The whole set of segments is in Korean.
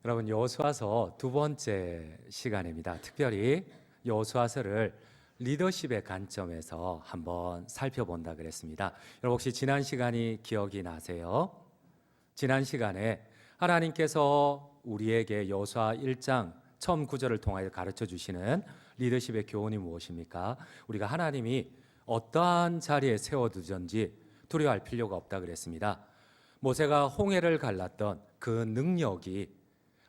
여러분, 여호수아서 두 번째 시간입니다. 특별히 여호수아서를 리더십의 관점에서 한번 살펴본다 그랬습니다. 여러분, 혹시 지난 시간이 기억이 나세요? 지난 시간에 하나님께서 우리에게 여호수아 1장 처음 구절을 통하여 가르쳐 주시는 리더십의 교훈이 무엇입니까? 우리가 하나님이 어떠한 자리에 세워두든지 두려워할 필요가 없다 그랬습니다. 모세가 홍해를 갈랐던 그 능력이,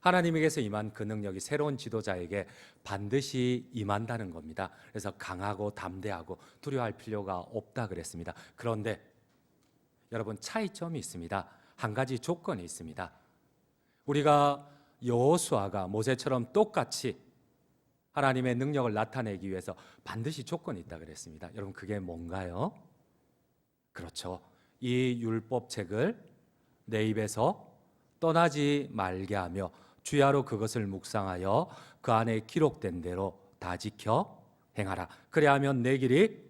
하나님에게서 임한 그 능력이 새로운 지도자에게 반드시 임한다는 겁니다. 그래서 강하고 담대하고 두려워할 필요가 없다 그랬습니다. 그런데 여러분, 차이점이 있습니다. 한 가지 조건이 있습니다. 우리가 여호수아가 모세처럼 똑같이 하나님의 능력을 나타내기 위해서 반드시 조건이 있다 그랬습니다. 여러분, 그게 뭔가요? 그렇죠. 이 율법책을 내 입에서 떠나지 말게 하며 주야로 그것을 묵상하여 그 안에 기록된 대로 다 지켜 행하라. 그래야 하면 내 길이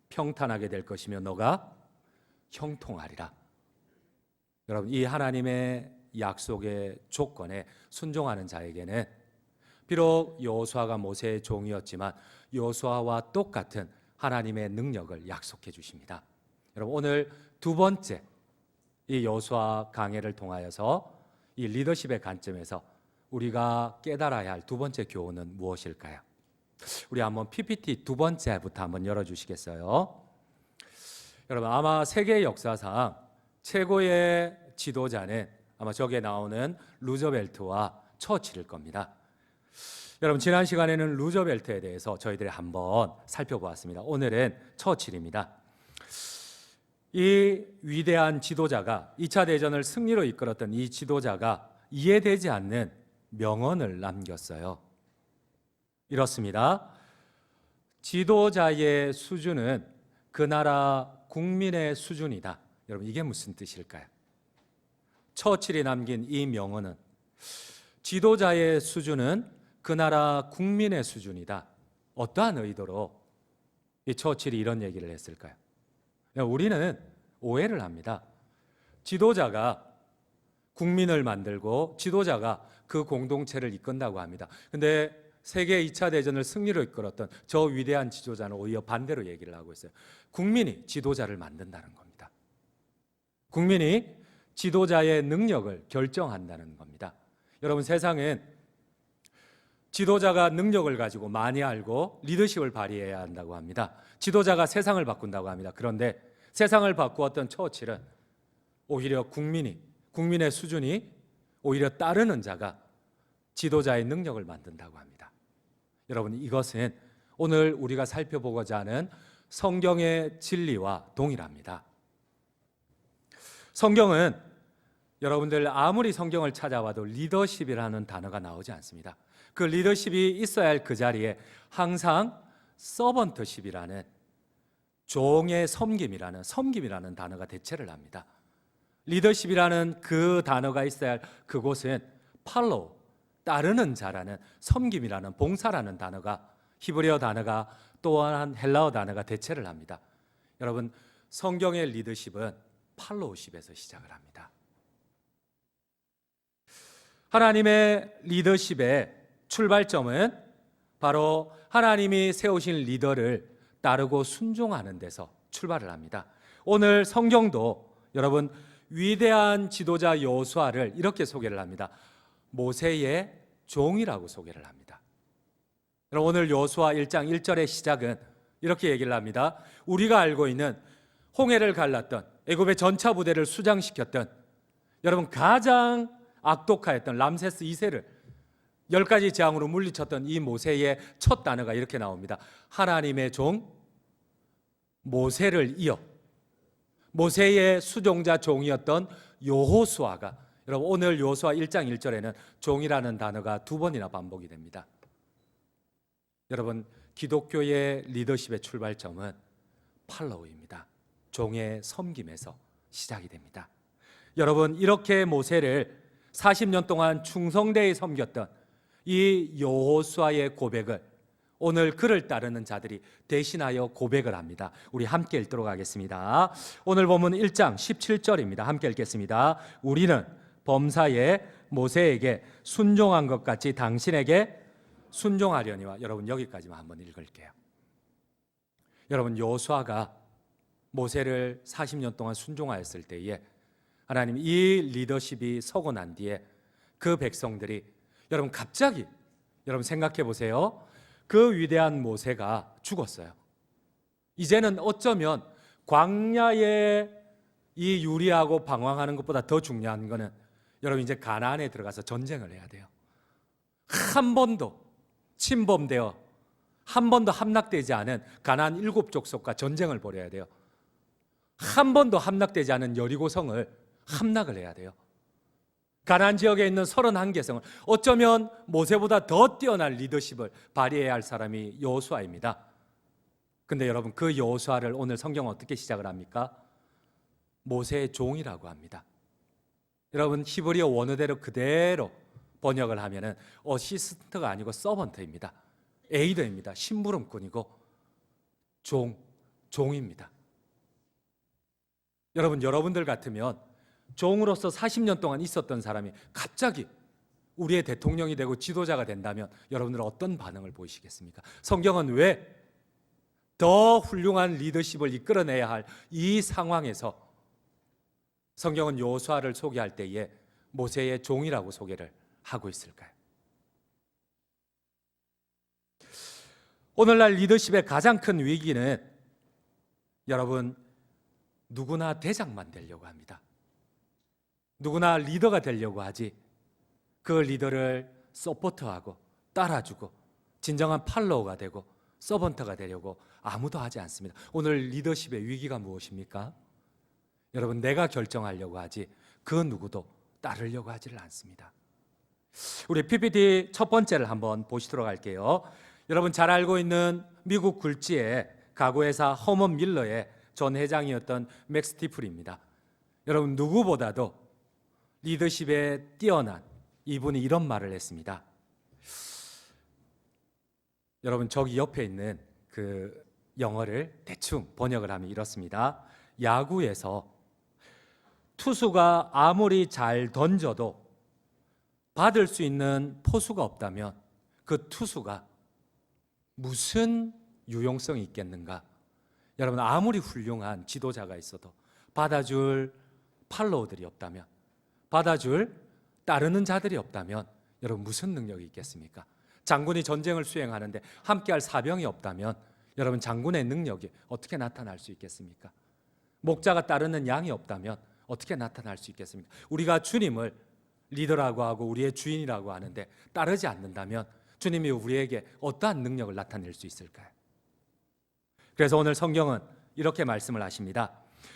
평탄하게 될 것이며 너가 형통하리라. 여러분, 이 하나님의 약속의 조건에 순종하는 자에게는 비록 여호수아가 모세의 종이었지만 여호수아와 똑같은 하나님의 능력을 약속해 주십니다. 여러분, 오늘 두 번째 이 여호수아 강해를 통하여서 이 리더십의 관점에서 우리가 깨달아야 할 두 번째 교훈은 무엇일까요? 우리 한번 PPT 두 번째부터 한번 열어주시겠어요? 여러분, 아마 세계 역사상 최고의 지도자는 아마 저기에 나오는 루즈벨트와 처칠일 겁니다. 여러분, 지난 시간에는 루즈벨트에 대해서 저희들이 한번 살펴보았습니다. 오늘은 처칠입니다. 이 위대한 지도자가 2차 대전을 승리로 이끌었던 이 지도자가 이해되지 않는 명언을 남겼어요. 이렇습니다. 지도자의 수준은 그 나라 국민의 수준이다. 여러분, 이게 무슨 뜻일까요? 처칠이 남긴 이 명언은 지도자의 수준은 그 나라 국민의 수준이다. 어떠한 의도로 이 처칠이 이런 얘기를 했을까요? 우리는 오해를 합니다. 지도자가 국민을 만들고 지도자가 그 공동체를 이끈다고 합니다. 근데 세계 2차 대전을 승리로 이끌었던 저 위대한 지도자는 오히려 반대로 얘기를 하고 있어요. 국민이 지도자를 만든다는 겁니다. 국민이 지도자의 능력을 결정한다는 겁니다. 여러분, 세상엔 지도자가 능력을 가지고 많이 알고 리더십을 발휘해야 한다고 합니다. 지도자가 세상을 바꾼다고 합니다. 그런데 세상을 바꾸었던 처칠은 오히려 국민의 수준이 오히려 따르는 자가 지도자의 능력을 만든다고 합니다. 여러분, 이것은 오늘 우리가 살펴보고자 하는 성경의 진리와 동일합니다. 성경은 여러분들 아무리 성경을 찾아봐도 리더십이라는 단어가 나오지 않습니다. 그 리더십이 있어야 할 그 자리에 항상 서번트십이라는 종의 섬김이라는 단어가 대체를 합니다. 리더십이라는 그 단어가 있어야 할 그곳은 팔로우, 따르는 자라는 섬김이라는 봉사라는 단어가, 히브리어 단어가 또한 헬라어 단어가 대체를 합니다. 여러분, 성경의 리더십은 팔로우십에서 시작을 합니다. 하나님의 리더십의 출발점은 바로 하나님이 세우신 리더를 따르고 순종하는 데서 출발을 합니다. 오늘 성경도 여러분, 위대한 지도자 여호수아를 이렇게 소개를 합니다. 모세의 종이라고 소개를 합니다. 여러분, 오늘 여호수아 1장 1절의 시작은 이렇게 얘기를 합니다. 우리가 알고 있는 홍해를 갈랐던 애굽의 전차 부대를 수장시켰던, 여러분, 가장 악독하였던 람세스 2세를 10가지 재앙으로 물리쳤던 이 모세의 첫 단어가 이렇게 나옵니다. 하나님의 종 모세를 이어 모세의 수종자 종이었던 여호수아가, 여러분, 오늘 여호수아 1장 1절에는 종이라는 단어가 두 번이나 반복이 됩니다. 여러분, 기독교의 리더십의 출발점은 팔로우입니다. 종의 섬김에서 시작이 됩니다. 여러분, 이렇게 모세를 40년 동안 충성되이 섬겼던 이 여호수아의 고백을 오늘 그를 따르는 자들이 대신하여 고백을 합니다. 우리 함께 읽도록 하겠습니다. 오늘 본문 1장 17절입니다. 함께 읽겠습니다. 우리는 범사에 모세에게 순종한 것 같이 당신에게 순종하려니와. 여러분 여기까지만 한번 읽을게요. 여러분 여호수아가 모세를 40년 동안 순종하였을 때에 하나님 이 리더십이 서고 난 뒤에 그 백성들이 여러분 갑자기 여러분 생각해 보세요. 그 위대한 모세가 죽었어요. 이제는 어쩌면 광야에 이 유리하고 방황하는 것보다 더 중요한 거는 여러분 이제 가나안에 들어가서 전쟁을 해야 돼요. 한 번도 침범되어 한 번도 함락되지 않은 가나안 7족속과 전쟁을 벌여야 돼요. 한 번도 함락되지 않은 여리고성을 함락을 해야 돼요. 가나안 지역에 있는 31개성을 어쩌면 모세보다 더 뛰어난 리더십을 발휘해야 할 사람이 여호수아입니다. 근데 여러분 그 여호수아를 오늘 성경은 어떻게 시작을 합니까? 모세의 종이라고 합니다. 여러분 히브리어 원어대로 그대로 번역을 하면은 어시스트가 아니고 서번트입니다. 에이더입니다. 심부름꾼이고 종입니다. 여러분 여러분들 같으면 종으로서 40년 동안 있었던 사람이 갑자기 우리의 대통령이 되고 지도자가 된다면 여러분들은 어떤 반응을 보이시겠습니까? 성경은 왜 더 훌륭한 리더십을 이끌어내야 할 이 상황에서 성경은 여호수아를 소개할 때에 모세의 종이라고 소개를 하고 있을까요? 오늘날 리더십의 가장 큰 위기는 여러분 누구나 대장만 되려고 합니다. 누구나 리더가 되려고 하지 그 리더를 서포트하고 따라주고 진정한 팔로워가 되고 서번트가 되려고 아무도 하지 않습니다. 오늘 리더십의 위기가 무엇입니까? 여러분 내가 결정하려고 하지 그 누구도 따르려고 하지를 않습니다. 우리 PPT 첫 번째를 한번 보시도록 할게요. 여러분 잘 알고 있는 미국 굴지의 가구회사 허먼 밀러의 전 회장이었던 맥 스티플입니다. 여러분 누구보다도 리더십에 뛰어난 이분이 이런 말을 했습니다. 여러분 저기 옆에 있는 그 영어를 대충 번역을 하면 이렇습니다. 야구에서 투수가 아무리 잘 던져도 받을 수 있는 포수가 없다면 그 투수가 무슨 유용성이 있겠는가? 여러분 아무리 훌륭한 지도자가 있어도 받아줄 팔로워들이 없다면, 받아줄 따르는 자들이 없다면 여러분 무슨 능력이 있겠습니까? 장군이 전쟁을 수행하는데 함께할 사병이 없다면 여러분 장군의 능력이 어떻게 나타날 수 있겠습니까? 목자가 따르는 양이 없다면 어떻게 나타날 수 있겠습니까? 우리가 주님을 리더라고 하고 우리의 주인이라고 하는데 따르지 않는다면 주님이 우리에게 어떠한 능력을 나타낼 수 있을까요? 그래서 오늘 성경은 이렇게 말씀을 하십니다.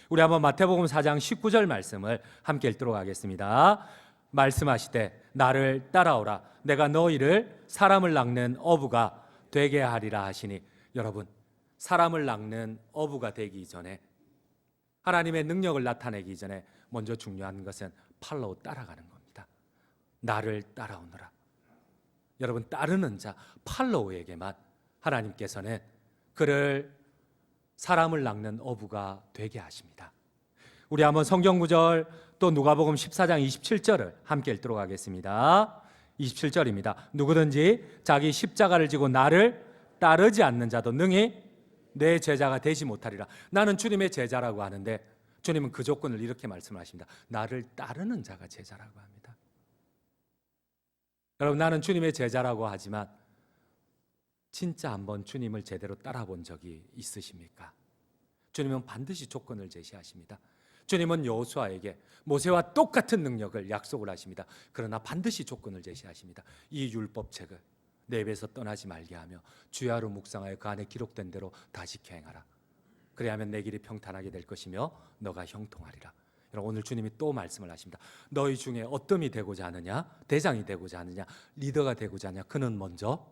우리 한번 마태복음 4장 19절 말씀을 함께 읽도록 하겠습니다. 말씀하시되 나를 따라오라 내가 너희를 사람을 낚는 어부가 되게 하리라 하시니. 여러분 사람을 낚는 어부가 되기 전에, 하나님의 능력을 나타내기 전에 먼저 중요한 것은 팔로우 따라가는 겁니다. 나를 따라오너라. 여러분 따르는 자 팔로우에게만 하나님께서는 그를 사람을 낚는 어부가 되게 하십니다. 우리 한번 성경 구절 또 누가복음 14장 27절을 함께 읽도록 하겠습니다. 27절입니다. 누구든지 자기 십자가를 지고 나를 따르지 않는 자도 능히 내 제자가 되지 못하리라. 나는 주님의 제자라고 하는데 주님은 그 조건을 이렇게 말씀하십니다. 나를 따르는 자가 제자라고 합니다. 여러분 나는 주님의 제자라고 하지만 진짜 한번 주님을 제대로 따라본 적이 있으십니까? 주님은 반드시 조건을 제시하십니다. 주님은 여호수아에게 모세와 똑같은 능력을 약속을 하십니다. 그러나 반드시 조건을 제시하십니다. 이 율법책을 내 입에서 떠나지 말게 하며 주야로 묵상하여 그 안에 기록된 대로 다 지켜 행하라. 그래야만 내 길이 평탄하게 될 것이며 너가 형통하리라. 여러분 오늘 주님이 또 말씀을 하십니다. 너희 중에 어뜸이 되고자 하느냐, 대장이 되고자 하느냐, 리더가 되고자 하느냐, 그는 먼저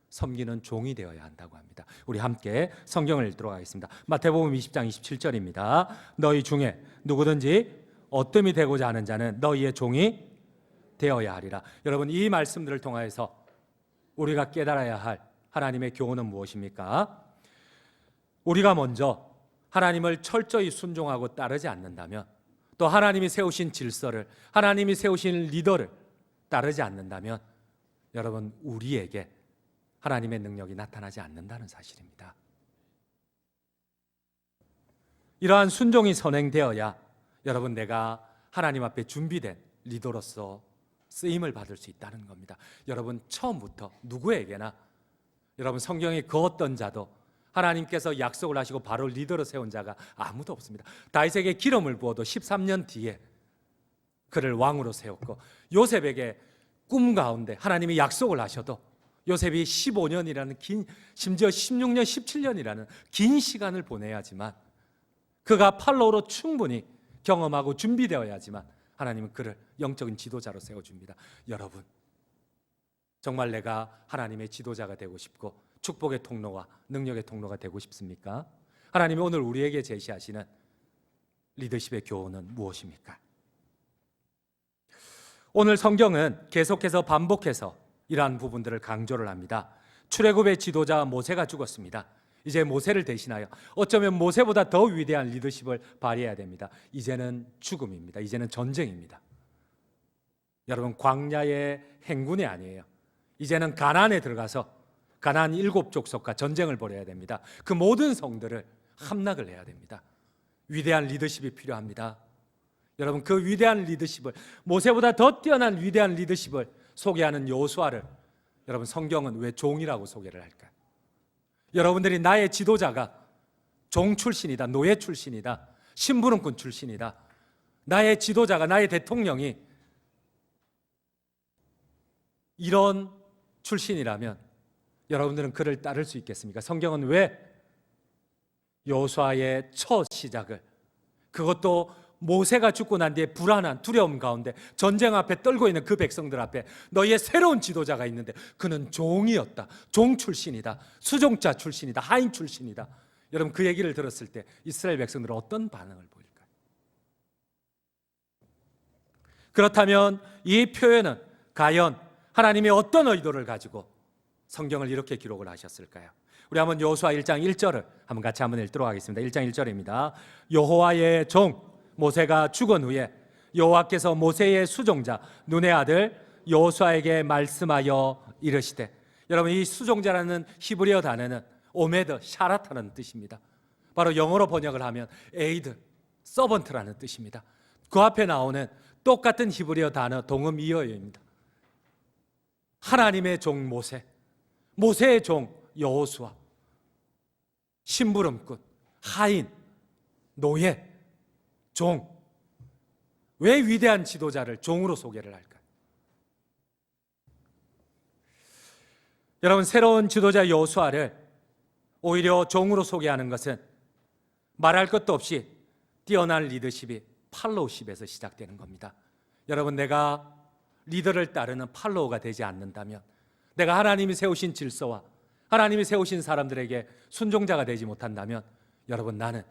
섬기는 종이 되어야 한다고 합니다. 우리 함께 성경을 읽도록 하겠습니다. 마태복음 20장 27절입니다. 너희 중에 누구든지 어뜸이 되고자 하는 자는 너희의 종이 되어야 하리라. 여러분 이 말씀들을 통하여서 우리가 깨달아야 할 하나님의 교훈은 무엇입니까? 우리가 먼저 하나님을 철저히 순종하고 따르지 않는다면, 또 하나님이 세우신 질서를, 하나님이 세우신 리더를 따르지 않는다면 여러분, 우리에게 하나님의 능력이 나타나지 않는다는 사실입니다. 이러한 순종이 선행되어야 여러분, 내가 하나님 앞에 준비된 리더로서 쓰임을 받을 수 있다는 겁니다. 여러분, 처음부터 누구에게나 여러분, 성경에 그 어떤 자도 하나님께서 약속을 하시고 바로 리더로 세운 자가 아무도 없습니다. 다윗에게 기름을 부어도 13년 뒤에 그를 왕으로 세웠고, 요셉에게 꿈 가운데 하나님이 약속을 하셔도 요셉이 15년이라는 긴, 심지어 16년, 17년이라는 긴 시간을 보내야지만, 그가 팔로우로 충분히 경험하고 준비되어야지만 하나님은 그를 영적인 지도자로 세워줍니다. 여러분, 정말 내가 하나님의 지도자가 되고 싶고 축복의 통로와 능력의 통로가 되고 싶습니까? 하나님이 오늘 우리에게 제시하시는 리더십의 교훈은 무엇입니까? 오늘 성경은 계속해서 반복해서 이러한 부분들을 강조를 합니다. 출애굽의 지도자 모세가 죽었습니다. 이제 모세를 대신하여 어쩌면 모세보다 더 위대한 리더십을 발휘해야 됩니다. 이제는 죽음입니다. 이제는 전쟁입니다. 여러분, 광야의 행군이 아니에요. 이제는 가나안에 들어가서 가나안 7족속과 전쟁을 벌여야 됩니다. 그 모든 성들을 함락을 해야 됩니다. 위대한 리더십이 필요합니다. 여러분, 그 위대한 리더십을, 모세보다 더 뛰어난 위대한 리더십을 소개하는 여호수아를 여러분, 성경은 왜 종이라고 소개를 할까요? 여러분들이 나의 지도자가 종 출신이다, 노예 출신이다, 심부름꾼 출신이다, 나의 지도자가, 나의 대통령이 이런 출신이라면 여러분들은 그를 따를 수 있겠습니까? 성경은 왜 여호수아의 첫 시작을, 그것도 모세가 죽고 난 뒤에 불안한 두려움 가운데 전쟁 앞에 떨고 있는 그 백성들 앞에 너희의 새로운 지도자가 있는데 그는 종이었다, 종 출신이다, 수종자 출신이다, 하인 출신이다. 여러분, 그 얘기를 들었을 때 이스라엘 백성들은 어떤 반응을 보일까요? 그렇다면 이 표현은 과연 하나님이 어떤 의도를 가지고 성경을 이렇게 기록을 하셨을까요? 우리 한번 여호수아 1장 1절을 한번 같이 한번 읽도록 하겠습니다. 1장 1절입니다. 여호와의 종 모세가 죽은 후에 여호와께서 모세의 수종자 눈의 아들 여호수아에게 말씀하여 이르시되, 여러분, 이 수종자라는 히브리어 단어는 오메드, 샤라타라는 뜻입니다. 바로 영어로 번역을 하면 에이드, 서번트라는 뜻입니다. 그 앞에 나오는 똑같은 히브리어 단어 동음이어입니다. 하나님의 종 모세, 모세의 종 여호수아, 심부름꾼, 하인, 노예, 종. 왜 위대한 지도자를 종으로 소개를 할까요? 여러분, 새로운 지도자 여호수아를 오히려 종으로 소개하는 것은 말할 것도 없이 뛰어난 리더십이 팔로우십에서 시작되는 겁니다. 여러분, 내가 리더를 따르는 팔로우가 되지 않는다면, 내가 하나님이 세우신 질서와 하나님이 세우신 사람들에게 순종자가 되지 못한다면, 여러분, 나는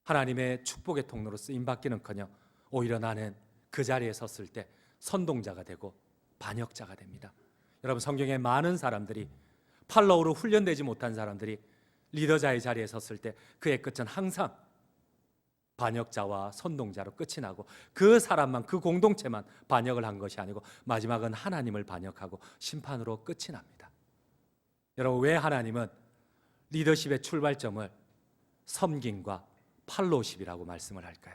하나님의 축복의 통로로 쓰임받기는커녕 오히려 나는 그 자리에 섰을 때 선동자가 되고 반역자가 됩니다. 여러분, 성경에 많은 사람들이, 팔로우로 훈련되지 못한 사람들이 리더자의 자리에 섰을 때 그의 끝은 항상 반역자와 선동자로 끝이 나고, 그 사람만, 그 공동체만 반역을 한 것이 아니고 마지막은 하나님을 반역하고 심판으로 끝이 납니다. 여러분, 왜 하나님은 리더십의 출발점을 섬김과 팔로우십이라고 말씀을 할까요?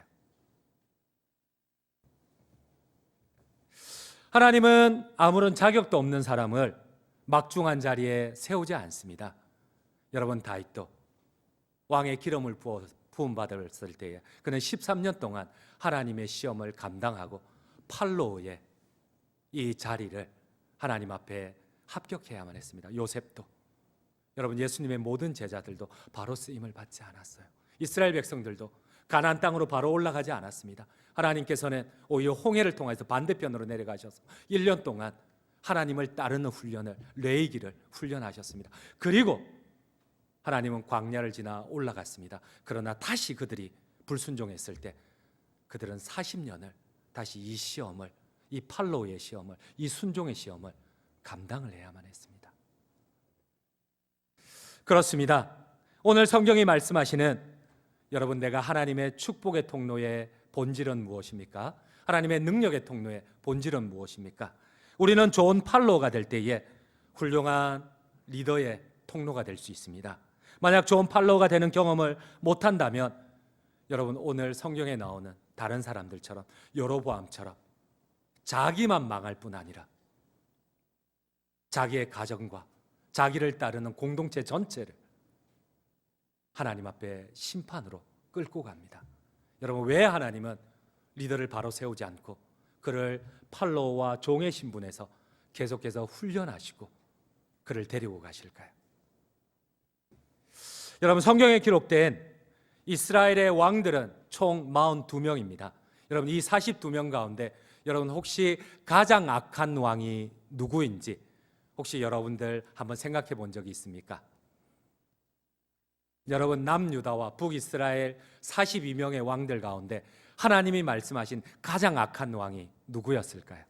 하나님은 아무런 자격도 없는 사람을 막중한 자리에 세우지 않습니다. 여러분, 다윗도 왕의 기름을 부음받았을 때에 그는 13년 동안 하나님의 시험을 감당하고 팔로우의 이 자리를 하나님 앞에 합격해야만 했습니다. 요셉도, 여러분, 예수님의 모든 제자들도 바로 쓰임을 받지 않았어요. 이스라엘 백성들도 가나안 땅으로 바로 올라가지 않았습니다. 하나님께서는 오히려 홍해를 통해서 반대편으로 내려가셔서 1년 동안 하나님을 따르는 훈련을, 레이기를 훈련하셨습니다. 그리고 하나님은 광야를 지나 올라갔습니다. 그러나 다시 그들이 불순종했을 때 그들은 40년을 다시 이 시험을, 이 팔로우의 시험을, 이 순종의 시험을 감당을 해야만 했습니다. 그렇습니다. 오늘 성경이 말씀하시는, 여러분, 내가 하나님의 축복의 통로에 본질은 무엇입니까? 하나님의 능력의 통로의 본질은 무엇입니까? 우리는 좋은 팔로워가 될 때에 훌륭한 리더의 통로가 될 수 있습니다. 만약 좋은 팔로워가 되는 경험을 못한다면 여러분, 오늘 성경에 나오는 다른 사람들처럼 여로보암처럼 자기만 망할 뿐 아니라 자기의 가정과 자기를 따르는 공동체 전체를 하나님 앞에 심판으로 끌고 갑니다. 여러분, 왜 하나님은 리더를 바로 세우지 않고 그를 팔로워와 종의 신분에서 계속해서 훈련하시고 그를 데리고 가실까요? 여러분, 성경에 기록된 이스라엘의 왕들은 총 42명입니다. 여러분, 이 42명 가운데 여러분 혹시 가장 악한 왕이 누구인지 혹시 여러분들 한번 생각해 본 적이 있습니까? 여러분, 남유다와 북이스라엘 42명의 왕들 가운데 하나님이 말씀하신 가장 악한 왕이 누구였을까요?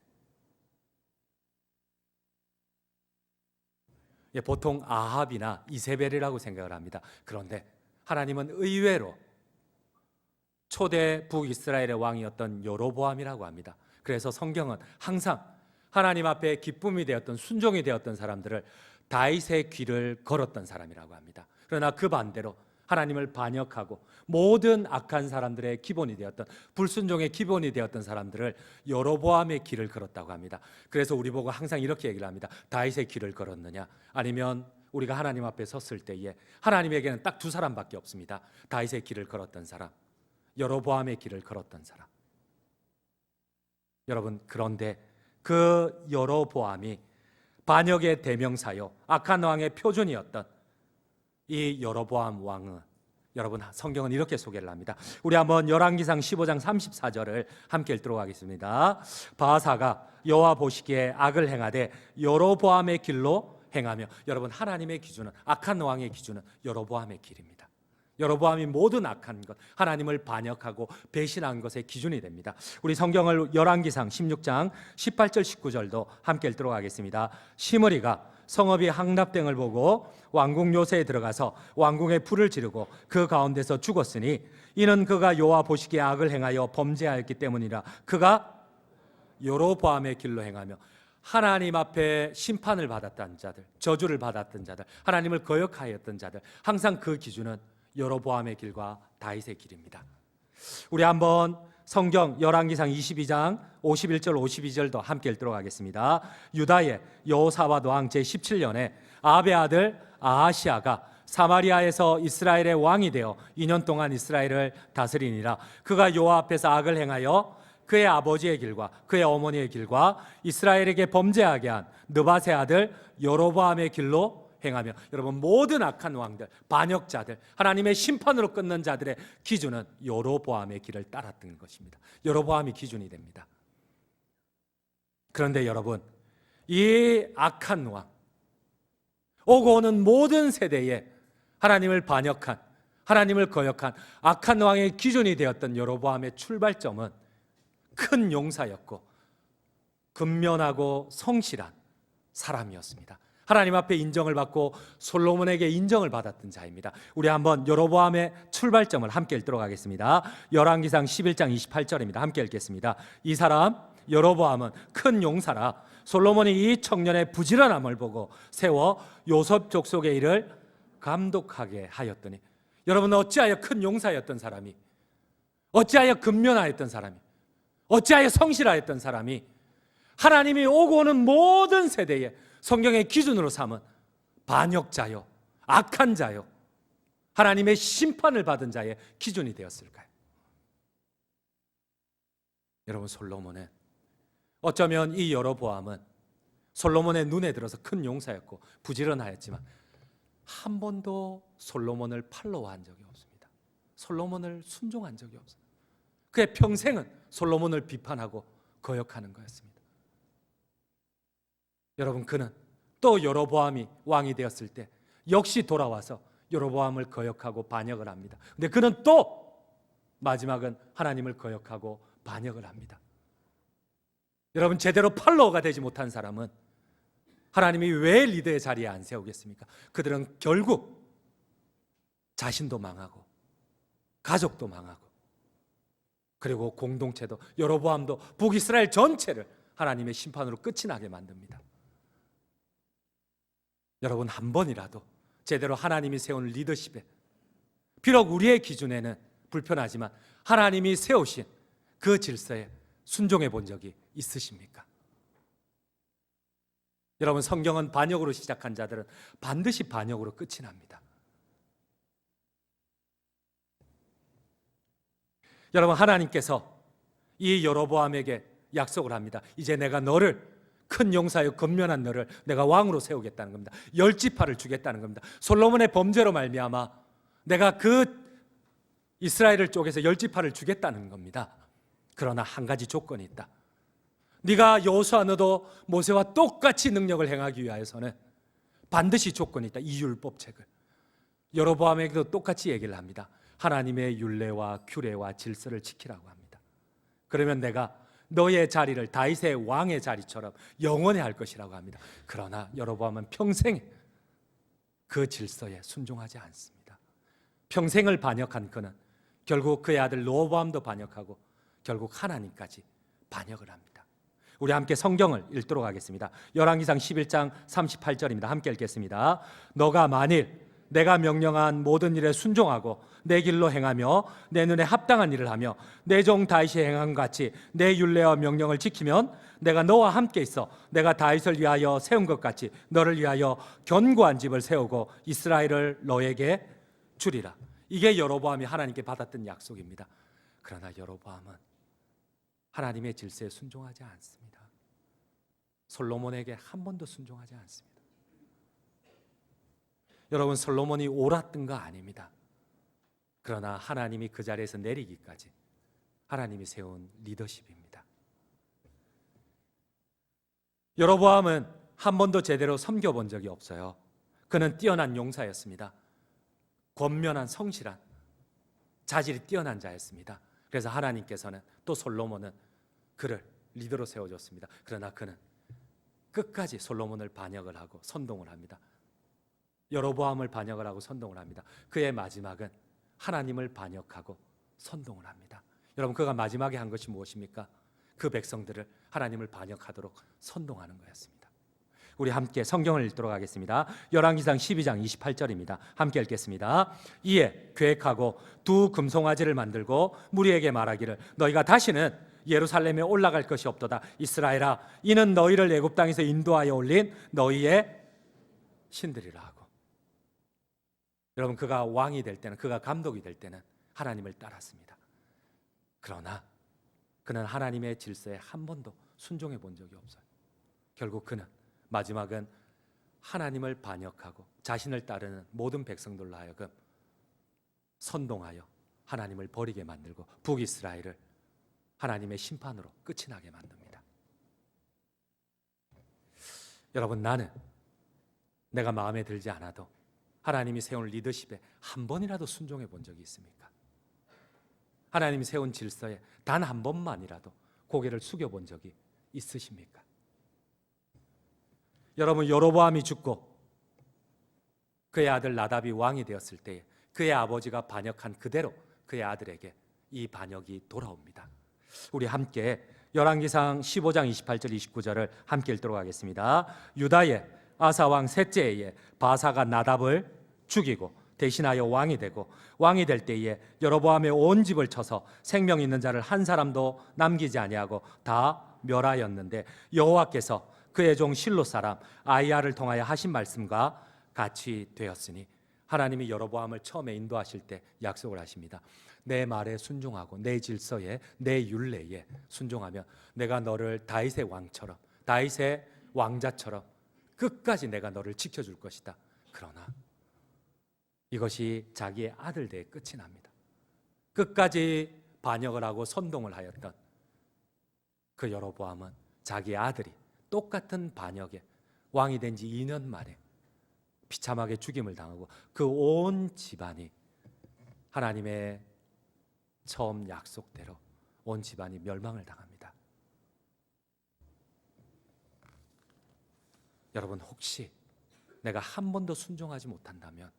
보통 아합이나 이세벨이라고 생각을 합니다. 그런데 하나님은 의외로 초대 북이스라엘의 왕이었던 여로보암이라고 합니다. 그래서 성경은 항상 하나님 앞에 기쁨이 되었던, 순종이 되었던 사람들을 다윗의 귀를 걸었던 사람이라고 합니다. 그러나 그 반대로 하나님을 반역하고 모든 악한 사람들의 기본이 되었던, 불순종의 기본이 되었던 사람들을 여로보암의 길을 걸었다고 합니다. 그래서 우리 보고 항상 이렇게 얘기를 합니다. 다윗의 길을 걸었느냐, 아니면 우리가 하나님 앞에 섰을 때에 하나님에게는 딱 두 사람밖에 없습니다. 다윗의 길을 걸었던 사람, 여로보암의 길을 걸었던 사람. 여러분, 그런데 그 여로보암이 반역의 대명사요, 악한 왕의 표준이었던 이 여로보암 왕은, 여러분, 성경은 이렇게 소개를 합니다. 우리 한번 열왕기상 15장 34절을 함께 읽도록 하겠습니다. 바아사가 여호와 보시기에 악을 행하되 여로보암의 길로 행하며, 여러분, 하나님의 기준은, 악한 왕의 기준은 여로보암의 길입니다. 여로보암이 모든 악한 것, 하나님을 반역하고 배신한 것의 기준이 됩니다. 우리 성경을 열왕기상 16장 18절 19절도 함께 읽도록 하겠습니다. 시므리가 성읍이 항납됨을 보고 왕궁 요새에 들어가서 왕궁에 불을 지르고 그 가운데서 죽었으니 이는 그가 여호와 보시기에 악을 행하여 범죄하였기 때문이라. 그가 여로보암의 길로 행하며, 하나님 앞에 심판을 받았던 자들, 저주를 받았던 자들, 하나님을 거역하였던 자들, 항상 그 기준은 여로보암의 길과 다윗의 길입니다. 우리 한번 성경 열왕기상 22장 51절 52절도 함께 읽도록 하겠습니다. 유다의 여호사밧 왕 제17년에 아합의 아들 아하시아가 사마리아에서 이스라엘의 왕이 되어 2년 동안 이스라엘을 다스리니라. 그가 여호와 앞에서 악을 행하여 그의 아버지의 길과 그의 어머니의 길과 이스라엘에게 범죄하게 한 느밧의 아들 여로보암의 길로 행하며, 여러분, 모든 악한 왕들, 반역자들, 하나님의 심판으로 끊는 자들의 기준은 여로보암의 길을 따랐던 것입니다. 여로보암이 기준이 됩니다. 그런데 여러분, 이 악한 왕, 오고 오는 모든 세대에 하나님을 반역한, 하나님을 거역한 악한 왕의 기준이 되었던 여로보암의 출발점은 큰 용사였고 근면하고 성실한 사람이었습니다. 하나님 앞에 인정을 받고 솔로몬에게 인정을 받았던 자입니다. 우리 한번 여로보암의 출발점을 함께 읽도록 하겠습니다. 열왕기상 11장 28절입니다. 함께 읽겠습니다. 이 사람 여로보암은 큰 용사라 솔로몬이 이 청년의 부지런함을 보고 세워 요셉 족속의 일을 감독하게 하였더니. 여러분, 어찌하여 큰 용사였던 사람이, 어찌하여 근면하였던 사람이, 어찌하여 성실하였던 사람이 하나님이 오고 오는 모든 세대에 성경의 기준으로 삼은 반역자요, 악한 자요, 하나님의 심판을 받은 자의 기준이 되었을까요? 여러분, 솔로몬은, 어쩌면 이 여로보암은 솔로몬의 눈에 들어서 큰 용사였고 부지런하였지만 한 번도 솔로몬을 팔로우한 적이 없습니다. 솔로몬을 순종한 적이 없습니다. 그의 평생은 솔로몬을 비판하고 거역하는 거였습니다. 여러분, 그는 또 여로보암이 왕이 되었을 때 역시 돌아와서 여로보암을 거역하고 반역을 합니다. 근데 그는 또 마지막은 하나님을 거역하고 반역을 합니다. 여러분, 제대로 팔로워가 되지 못한 사람은 하나님이 왜 리더의 자리에 안 세우겠습니까? 그들은 결국 자신도 망하고 가족도 망하고 그리고 공동체도, 여로보암도, 북이스라엘 전체를 하나님의 심판으로 끝이 나게 만듭니다. 여러분, 한 번이라도 제대로 하나님이 세운 리더십에, 비록 우리의 기준에는 불편하지만 하나님이 세우신 그 질서에 순종해 본 적이 있으십니까? 여러분, 성경은 반역으로 시작한 자들은 반드시 반역으로 끝이 납니다. 여러분, 하나님께서 이 여로보암에게 약속을 합니다. 이제 내가 너를, 큰 용사여 건면한 너를 내가 왕으로 세우겠다는 겁니다. 10지파를 주겠다는 겁니다. 솔로몬의 범죄로 말미암아 내가 그 이스라엘을 쪼개서 10지파를 주겠다는 겁니다. 그러나 한 가지 조건이 있다. 네가 여호수아 너도 모세와 똑같이 능력을 행하기 위하여서는 반드시 조건이 있다. 이 율법책을 여로보암에게도 똑같이 얘기를 합니다. 하나님의 율례와 규례와 질서를 지키라고 합니다. 그러면 내가 너의 자리를 다윗의 왕의 자리처럼 영원히 할 것이라고 합니다. 그러나 여로보암은 평생 그 질서에 순종하지 않습니다. 평생을 반역한 그는 결국 그의 아들 르호보암도 반역하고 결국 하나님까지 반역을 합니다. 우리 함께 성경을 읽도록 하겠습니다. 열왕기상 11장 38절입니다. 함께 읽겠습니다. 너가 만일 내가 명령한 모든 일에 순종하고 내 길로 행하며 내 눈에 합당한 일을 하며 내 종 다윗이 행한 같이 내 율례와 명령을 지키면 내가 너와 함께 있어 내가 다윗을 위하여 세운 것 같이 너를 위하여 견고한 집을 세우고 이스라엘을 너에게 주리라. 이게 여로보암이 하나님께 받았던 약속입니다. 그러나 여로보암은 하나님의 질서에 순종하지 않습니다. 솔로몬에게 한 번도 순종하지 않습니다. 여러분, 솔로몬이 옳았던 거 아닙니다. 그러나 하나님이 그 자리에서 내리기까지 하나님이 세운 리더십입니다. 여로보암은 한 번도 제대로 섬겨본 적이 없어요. 그는 뛰어난 용사였습니다. 권면한 성실한 자질이 뛰어난 자였습니다. 그래서 하나님께서는 또 솔로몬은 그를 리더로 세워줬습니다. 그러나 그는 끝까지 솔로몬을 반역을 하고 선동을 합니다. 여로보암을 반역을 하고 선동을 합니다. 그의 마지막은 하나님을 반역하고 선동을 합니다. 여러분, 그가 마지막에 한 것이 무엇입니까? 그 백성들을 하나님을 반역하도록 선동하는 거였습니다. 우리 함께 성경을 읽도록 하겠습니다. 열왕기상 12장 28절입니다. 함께 읽겠습니다. 이에 계획하고 두 금송아지를 만들고 무리에게 말하기를 너희가 다시는 예루살렘에 올라갈 것이 없도다. 이스라엘아, 이는 너희를 애굽 땅에서 인도하여 올린 너희의 신들이라 하고. 여러분, 그가 왕이 될 때는, 그가 감독이 될 때는 하나님을 따랐습니다. 그러나 그는 하나님의 질서에 한 번도 순종해 본 적이 없어요. 결국 그는 마지막은 하나님을 반역하고 자신을 따르는 모든 백성들로 하여금 선동하여 하나님을 버리게 만들고 북이스라엘을 하나님의 심판으로 끝이 나게 만듭니다. 여러분, 나는 내가 마음에 들지 않아도 하나님이 세운 리더십에 한 번이라도 순종해 본 적이 있습니까? 하나님이 세운 질서에 단 한 번만이라도 고개를 숙여 본 적이 있으십니까? 여러분, 여로보암이 죽고 그의 아들 나답이 왕이 되었을 때 그의 아버지가 반역한 그대로 그의 아들에게 이 반역이 돌아옵니다. 우리 함께 열왕기상 15장 28절 29절을 함께 읽도록 하겠습니다. 유다의 아사 왕 셋째 해에 바사가 나답을 죽이고 대신하여 왕이 되고 왕이 될 때에 여로보암의 온 집을 쳐서 생명 있는 자를 한 사람도 남기지 아니하고 다 멸하였는데 여호와께서 그의 종 실로 사람 아이야를 통하여 하신 말씀과 같이 되었으니, 하나님이 여로보암을 처음에 인도하실 때 약속을 하십니다. 내 말에 순종하고 내 질서에 내 율례에 순종하면 내가 너를 다윗의 왕처럼, 다윗의 왕자처럼 끝까지 내가 너를 지켜줄 것이다. 그러나 이것이 자기의 아들 대에 끝이 납니다. 끝까지 반역을 하고 선동을 하였던 그 여로보암은 자기의 아들이 똑같은 반역에 왕이 된 지 2년 만에 비참하게 죽임을 당하고 그 온 집안이 하나님의 처음 약속대로 온 집안이 멸망을 당합니다. 여러분, 혹시 내가 한 번도 순종하지 못한다면,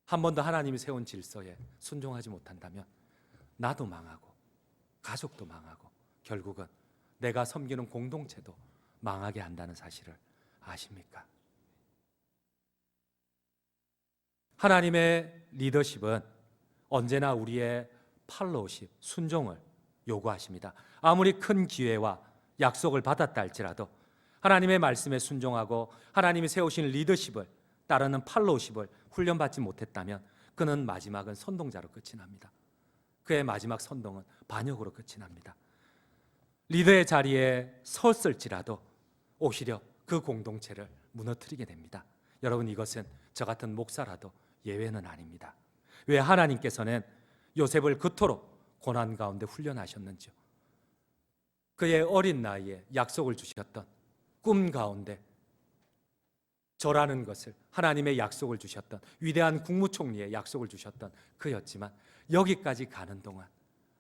한 번도 하나님이 세운 질서에 순종하지 못한다면 나도 망하고 가족도 망하고 결국은 내가 섬기는 공동체도 망하게 한다는 사실을 아십니까? 하나님의 리더십은 언제나 우리의 팔로우십, 순종을 요구하십니다. 아무리 큰 기회와 약속을 받았다 할지라도 하나님의 말씀에 순종하고 하나님이 세우신 리더십을 따르는 팔로우십을 훈련받지 못했다면 그는 마지막은 선동자로 끝이 납니다. 그의 마지막 선동은 반역으로 끝이 납니다. 리더의 자리에 섰을지라도 오히려 그 공동체를 무너뜨리게 됩니다. 여러분, 이것은 저 같은 목사라도 예외는 아닙니다. 왜 하나님께서는 요셉을 그토록 고난 가운데 훈련하셨는지요? 그의 어린 나이에 약속을 주셨던 꿈 가운데 저라는 것을, 하나님의 약속을 주셨던 위대한 국무총리의 약속을 주셨던 그였지만 여기까지 가는 동안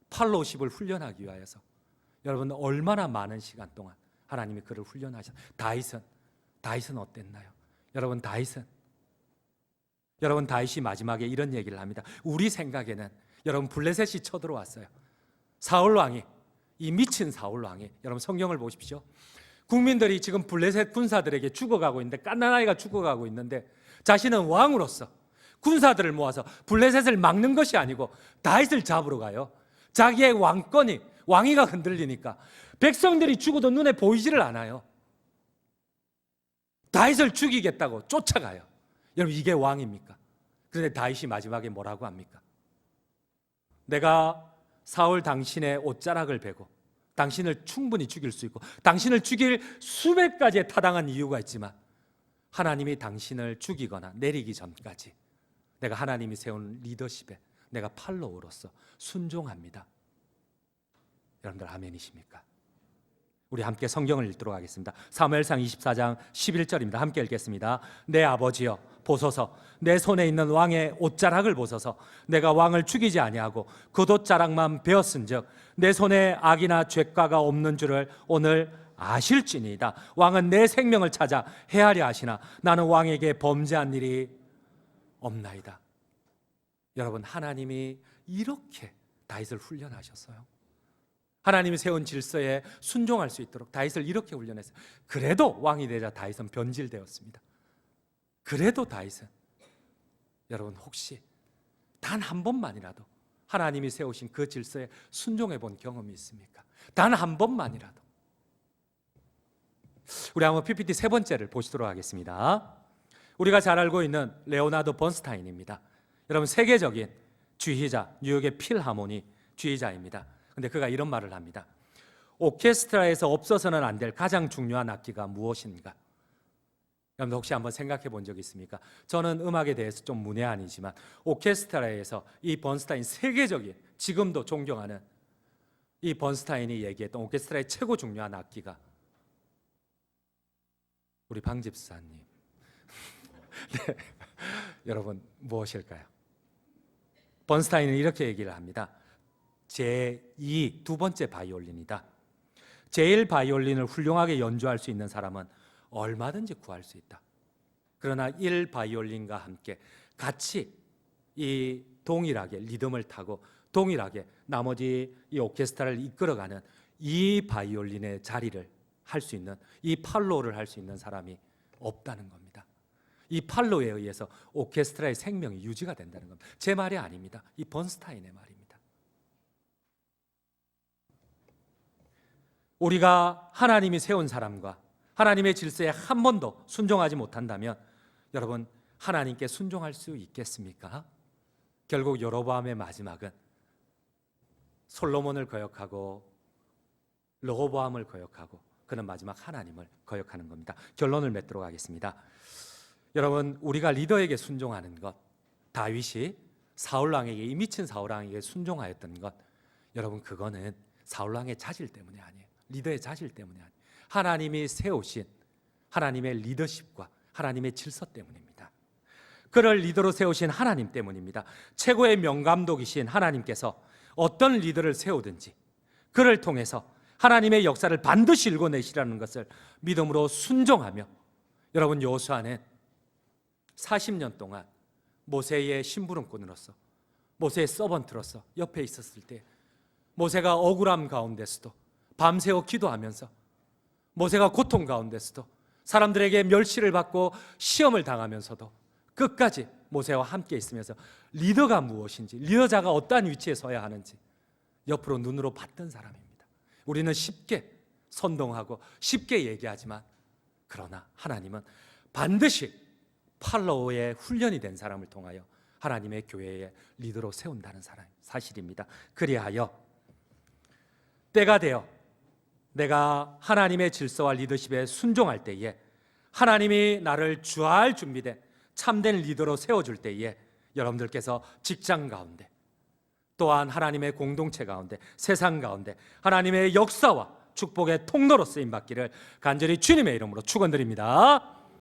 팔로우십을 훈련하기 위하여서 여러분 얼마나 많은 시간 동안 하나님이 그를 훈련하셨. 다윗은 어땠나요? 여러분 다윗이 마지막에 이런 얘기를 합니다. 우리 생각에는 여러분 블레셋이 쳐들어왔어요. 사울 왕이, 이 미친 사울 왕이, 여러분 성경을 보십시오. 국민들이 지금 블레셋 군사들에게 죽어가고 있는데, 갓난아이가 죽어가고 있는데 자신은 왕으로서 군사들을 모아서 블레셋을 막는 것이 아니고 다윗을 잡으러 가요. 자기의 왕위가 흔들리니까 백성들이 죽어도 눈에 보이지를 않아요. 다윗을 죽이겠다고 쫓아가요. 여러분, 이게 왕입니까? 그런데 다윗이 마지막에 뭐라고 합니까? 내가 사울 당신의 옷자락을 베고 당신을 충분히 죽일 수 있고 당신을 죽일 수백 가지의 타당한 이유가 있지만 하나님이 당신을 죽이거나 내리기 전까지 내가 하나님이 세운 리더십에 내가 팔로우로서 순종합니다. 여러분들 아멘이십니까? 우리 함께 성경을 읽도록 하겠습니다. 사무엘상 24장 11절입니다. 함께 읽겠습니다. 내 아버지여 보소서, 내 손에 있는 왕의 옷자락을 보소서. 내가 왕을 죽이지 아니하고 그 옷자락만 베었은즉 내 손에 악이나 죄가가 없는 줄을 오늘 아실지니이다. 왕은 내 생명을 찾아 해하려 하시나 나는 왕에게 범죄한 일이 없나이다. 여러분, 하나님이 이렇게 다윗을 훈련하셨어요. 하나님이 세운 질서에 순종할 수 있도록 다윗을 이렇게 훈련했어요. 그래도 왕이 되자 다윗은 변질되었습니다. 그래도 다윗은, 여러분 혹시 단 한 번만이라도 하나님이 세우신 그 질서에 순종해 본 경험이 있습니까? 단 한 번만이라도. 우리 한번 PPT 세 번째를 보시도록 하겠습니다. 우리가 잘 알고 있는 레오나르도 번스타인입니다. 여러분, 세계적인 주의자, 뉴욕의 필하모니 주의자입니다. 근데 그가 이런 말을 합니다. 오케스트라에서 없어서는 안 될 가장 중요한 악기가 무엇인가? 여러분 혹시 한번 생각해 본 적 있습니까? 저는 음악에 대해서 좀 문외한이지만 오케스트라에서 이 번스타인, 세계적인, 지금도 존경하는 이 번스타인이 얘기했던 오케스트라의 최고 중요한 악기가 우리 방 집사님 네. 여러분 무엇일까요? 번스타인은 이렇게 얘기를 합니다. 제2, 두 번째 바이올린이다. 제1 바이올린을 훌륭하게 연주할 수 있는 사람은 얼마든지 구할 수 있다. 그러나 1 바이올린과 함께 같이 이 동일하게 리듬을 타고 동일하게 나머지 이 오케스트라를 이끌어가는 이 바이올린의 자리를 할 수 있는, 이 팔로를 할 수 있는 사람이 없다는 겁니다. 이 팔로에 의해서 오케스트라의 생명이 유지가 된다는 겁니다. 제 말이 아닙니다. 이 번스타인의 말입니다. 우리가 하나님이 세운 사람과 하나님의 질서에 한 번도 순종하지 못한다면 여러분 하나님께 순종할 수 있겠습니까? 결국 여로보암의 마지막은 솔로몬을 거역하고 르호보암을 거역하고 그는 마지막 하나님을 거역하는 겁니다. 결론을 맺도록 하겠습니다. 여러분, 우리가 리더에게 순종하는 것, 다윗이 사울왕에게, 이 미친 사울왕에게 순종하였던 것, 여러분 그거는 사울왕의 자질 때문이 아니에요. 리더의 자질 때문이 아니에요. 하나님이 세우신 하나님의 리더십과 하나님의 질서 때문입니다. 그를 리더로 세우신 하나님 때문입니다. 최고의 명감독이신 하나님께서 어떤 리더를 세우든지 그를 통해서 하나님의 역사를 반드시 일궈내시라는 것을 믿음으로 순종하며, 여러분 여호수아는 40년 동안 모세의 심부름꾼으로서, 모세의 서번트로서 옆에 있었을 때 모세가 억울함 가운데서도 밤새워 기도하면서, 모세가 고통 가운데서도, 사람들에게 멸시를 받고 시험을 당하면서도 끝까지 모세와 함께 있으면서 리더가 무엇인지, 리더자가 어떠한 위치에 서야 하는지 옆으로 눈으로 봤던 사람입니다. 우리는 쉽게 선동하고 쉽게 얘기하지만, 그러나 하나님은 반드시 팔로워의 훈련이 된 사람을 통하여 하나님의 교회의 리더로 세운다는 사실입니다. 그리하여 때가 되어 내가 하나님의 질서와 리더십에 순종할 때에, 하나님이 나를 주할 준비된 참된 리더로 세워줄 때에, 여러분들께서 직장 가운데, 또한 하나님의 공동체 가운데, 세상 가운데 하나님의 역사와 축복의 통로로 쓰임받기를 간절히 주님의 이름으로 축원드립니다.